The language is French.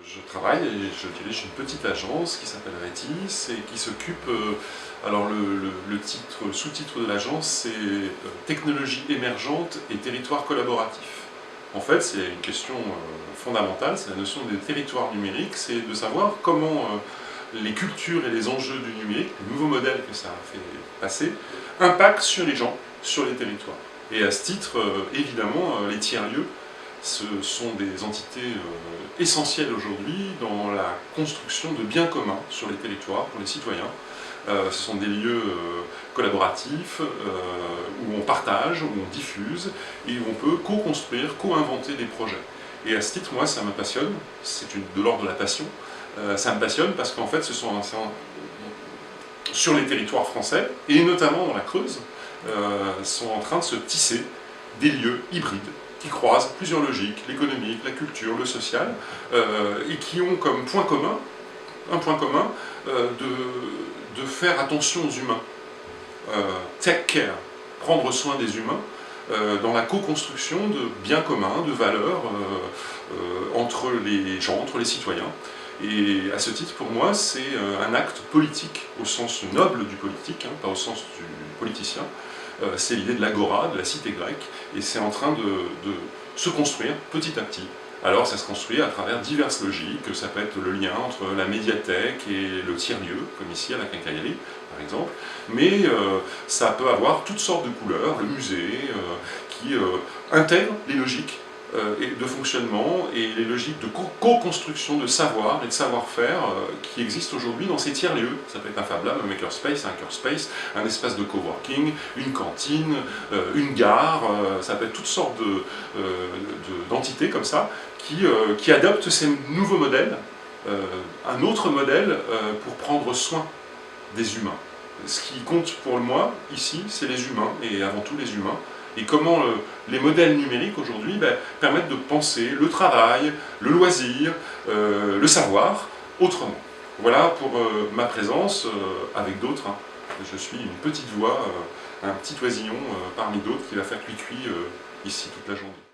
je travaille et je dirige une petite agence qui s'appelle Rétis et qui s'occupe, alors le sous-titre de l'agence c'est Technologie émergente et territoire collaboratif. En fait, c'est une question fondamentale, c'est la notion des territoires numériques, c'est de savoir comment les cultures et les enjeux du numérique, les nouveaux modèles que ça a fait passer, impactent sur les gens, sur les territoires. Et à ce titre, évidemment, les tiers-lieux, ce sont des entités essentielles aujourd'hui dans la construction de biens communs sur les territoires pour les citoyens. Ce sont des lieux collaboratifs où on partage, où on diffuse et où on peut co-construire, co-inventer des projets. Et à ce titre, moi, ça me passionne, c'est de l'ordre de la passion. Ça me passionne parce qu'en fait, sur les territoires français, et notamment dans la Creuse, sont en train de se tisser des lieux hybrides qui croisent plusieurs logiques, l'économique, la culture, le social, et qui ont comme point commun, de faire attention aux humains. Take care, prendre soin des humains, dans la co-construction de biens communs, de valeurs entre les gens, entre les citoyens. Et à ce titre, pour moi, c'est un acte politique, au sens noble du politique, hein, pas au sens du politicien. C'est l'idée de l'agora, de la cité grecque, et c'est en train de se construire petit à petit. Alors ça se construit à travers diverses logiques, ça peut être le lien entre la médiathèque et le tiers-lieu, comme ici à la Quincaillerie par exemple, mais ça peut avoir toutes sortes de couleurs, le musée qui intègre les logiques de fonctionnement et les logiques de co-construction de savoir et de savoir-faire qui existent aujourd'hui dans ces tiers-lieux. Ça peut être un Fab Lab, un makerspace, un hackerspace, un espace de coworking, une cantine, une gare, ça peut être toutes sortes d'entités comme ça qui adoptent ces nouveaux modèles, un autre modèle pour prendre soin des humains. Ce qui compte pour moi ici, c'est les humains et avant tout les humains. Et comment les modèles numériques aujourd'hui permettent de penser le travail, le loisir, le savoir autrement. Voilà pour ma présence avec d'autres. Hein. Je suis une petite voix, un petit oisillon parmi d'autres qui va faire cuit-cuit ici toute la journée.